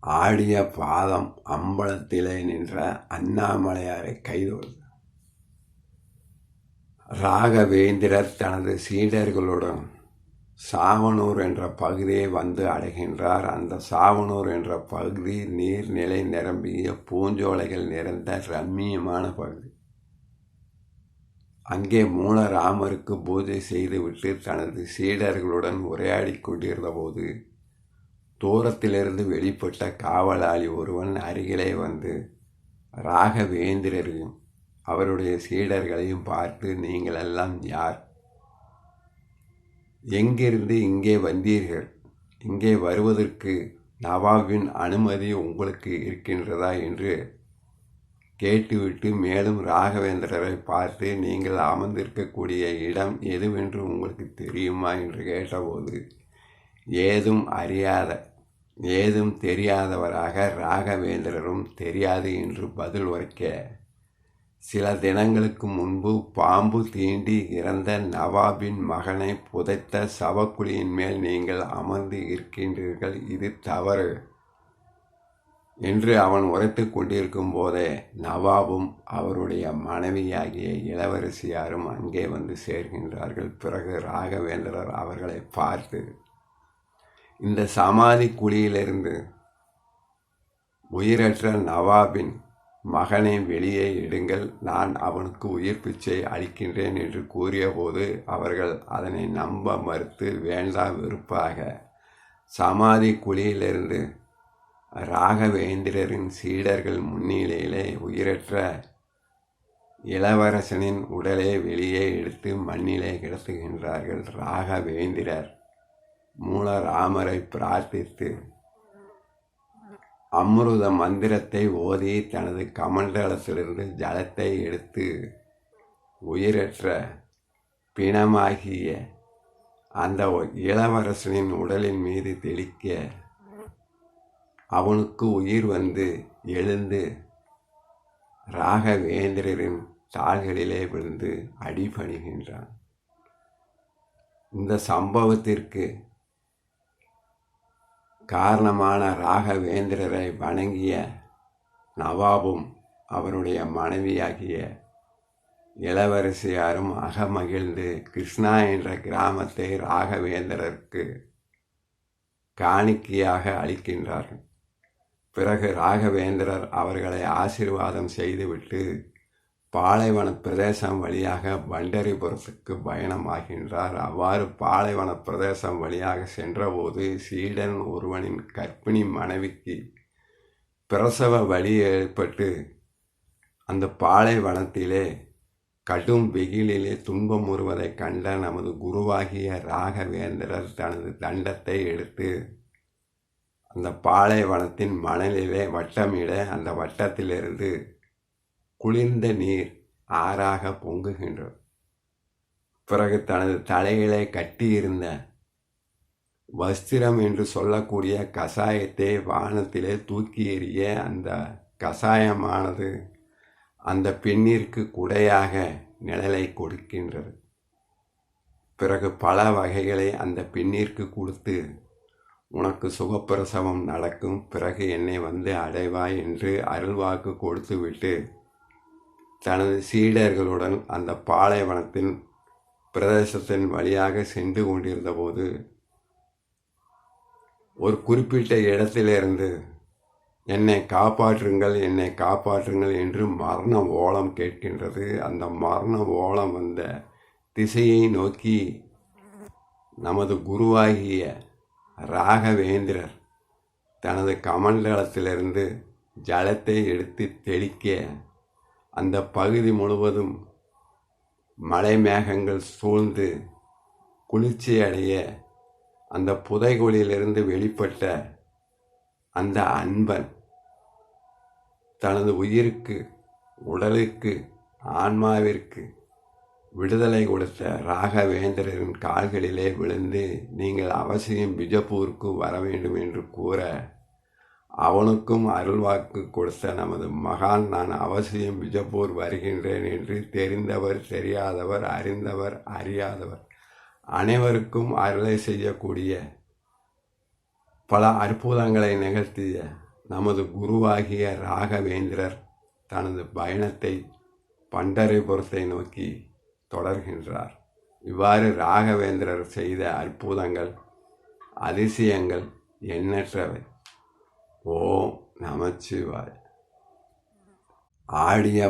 ஆடிய பாதம் அம்பலத்திலே நின்ற அண்ணாமலையாரை கைதொழுது. ராகவேந்திரர் தனது சீடர்களுடன் சாவனூர் என்ற பகுதியை வந்து அடைகின்றார். அந்த சாவனூர் என்ற பகுதி நீர்நிலை நிரம்பிய பூஞ்சோலைகள் நிறைந்த ரம்மியமான பகுதி. அங்கே மூலராமருக்கு பூஜை செய்துவிட்டு தனது சீடர்களுடன் உரையாடி கொண்டிருந்த போது தூரத்திலிருந்து வெளிப்பட்ட காவலாளி ஒருவன் அருகிலே வந்து ராகவேந்திரரையும் அவருடைய சீடர்களையும் பார்த்து, நீங்கள் எல்லாம் யார்? எங்கிருந்து இங்கே வந்தீர்கள்? இங்கே வருவதற்கு நவாபின் அனுமதி உங்களுக்கு இருக்கின்றதா என்று கேட்டுவிட்டு மேலும் ராகவேந்திரரை பார்த்து, நீங்கள் அமர்ந்திருக்கக்கூடிய இடம் எதுவென்று உங்களுக்கு தெரியுமா என்று கேட்டபோது ஏதும் தெரியாதவராக ராகவேந்திரரும் தெரியாது என்று பதில் உரைக்க, சில தினங்களுக்கு முன்பு பாம்பு தீண்டி இறந்த நவாபின் மகனை புதைத்த சவக்குழியின் மேல் நீங்கள் அமர்ந்து இருக்கின்றீர்கள், இது தவறு என்று அவன் உரைத்து கொண்டிருக்கும் போதே நவாபும் அவருடைய மனைவியாகிய இளவரசியாரும் அங்கே வந்து சேர்கின்றார்கள். பிறகு ராகவேந்திரர் அவர்களை பார்த்து, இந்த சமாதி குழியிலிருந்து உயிரற்ற நவாபின் மகனை வெளியே எடுங்கள், நான் அவனுக்கு உயிர் பிச்சை அளிக்கின்றேன் என்று கூறியபோது அவர்கள் அதனை நம்ப மறுத்து வேண்டா வெறுப்பாக சமாதி குழியிலிருந்து ராகவேந்திரரின் சீடர்கள் முன்னிலையிலே உயிரற்ற இளவரசனின் உடலை வெளியே எடுத்து மண்ணிலே கிடத்துகின்றார்கள். ராகவேந்திரர் மூலராமரை பிரார்த்தித்து அமிர்த மந்திரத்தை ஓதி தனது கமண்டலத்திலிருந்து ஜலத்தை எடுத்து உயிரற்ற பிணமாகிய அந்த இளவரசனின் உடலின் மீது தெளிக்க அவனுக்கு உயிர் வந்து எழுந்து ராகவேந்திரரின் தாள்களிலே விழுந்து அடிபணிகின்றான். இந்த சம்பவத்திற்கு காரணமான ராகவேந்திரரை வணங்கிய நவாபும் அவருடைய மனைவியாகிய இளவரசியாரும் அகமகிழ்ந்து கிருஷ்ணா என்ற கிராமத்தை ராகவேந்திரருக்கு காணிக்கையாக அளிக்கின்றார்கள். பிறகு ராகவேந்திரர் அவர்களை ஆசீர்வாதம் செய்துவிட்டு பாலைவன பிரதேசம் வழியாக பண்டரிபுரத்துக்கு பயணமாகின்றார். அவ்வாறு பாலைவன பிரதேசம் வழியாக சென்றபோது சீடன் ஒருவனின் கர்ப்பிணி மனைவிக்கு பிரசவ வலி ஏற்பட்டு அந்த பாலைவனத்திலே கடும் வெயிலிலே துன்பமுறுவதை கண்ட நமது குருவாகிய ராகவேந்திரர் தனது தண்டத்தை எடுத்து அந்த பாலைவனத்தின் மணலிலே வட்டமிட அந்த வட்டத்திலிருந்து குளிர்ந்த நீர் ஆறாக பொங்குகின்றது. பிறகு தனது தலையிலே கட்டியிருந்த வஸ்திரம் என்று சொல்லக்கூடிய கசாயத்தை வானத்திலே தூக்கி எறிய அந்த கசாயமானது அந்த பெண்ணிற்கு குடையாக நிழலை கொடுக்கின்றது. பிறகு பல வகைகளை அந்த பெண்ணிற்கு கொடுத்து, உனக்கு சுகப்பிரசவம் நடக்கும், பிறகு என்னை வந்து அடைவாய் என்று அருள்வாக்கு கொடுத்துவிட்டு தனது சீடர்களுடன் அந்த பாலைவனத்தின் பிரதேசத்தின் வழியாக சென்று கொண்டிருந்த போது ஒரு குறிப்பிட்ட இடத்திலிருந்து என்னை காப்பாற்றுங்கள் என்று மரண ஓலம் கேட்கின்றது. அந்த மரண ஓலம் வந்த திசையை நோக்கி நமது குருவாகிய ராகவேந்திரர் தனது கமண்டலத்திலிருந்து ஜலத்தை எடுத்து தெளிக்க அந்த பகுதி முழுவதும் மலை மேகங்கள் சூழ்ந்து குளிர்ச்சி அடைய அந்த புதைகுழியிலிருந்து வெளிப்பட்ட அந்த அன்பன் தனது உயிருக்கு, உடலுக்கு, ஆன்மாவிற்கு விடுதலை கொடுத்த ராகவேந்திரரின் கால்களிலே விழுந்து, நீங்கள் அவசியம் பிஜப்பூருக்கு வர வேண்டும் என்று கூற அவனுக்கும் அருள்வாக்கு கொடுத்த நமது மகான், நான் அவசியம் பிஜப்பூர் வருகின்றேன் என்று தெரிந்தவர் தெரியாதவர், அறிந்தவர் அறியாதவர் அனைவருக்கும் அருளை செய்யக்கூடிய பல அற்புதங்களை நிகழ்த்திய நமது குருவாகிய ராகவேந்திரர் தனது பயணத்தை பண்டரிபுரத்தை நோக்கி தொடர்கின்றார். இவ்வாறு ராகவேந்திரர் செய்த அற்புதங்கள், அதிசயங்கள் எண்ணற்றவை. ஓம் நமச்சிவாய. ஆடிய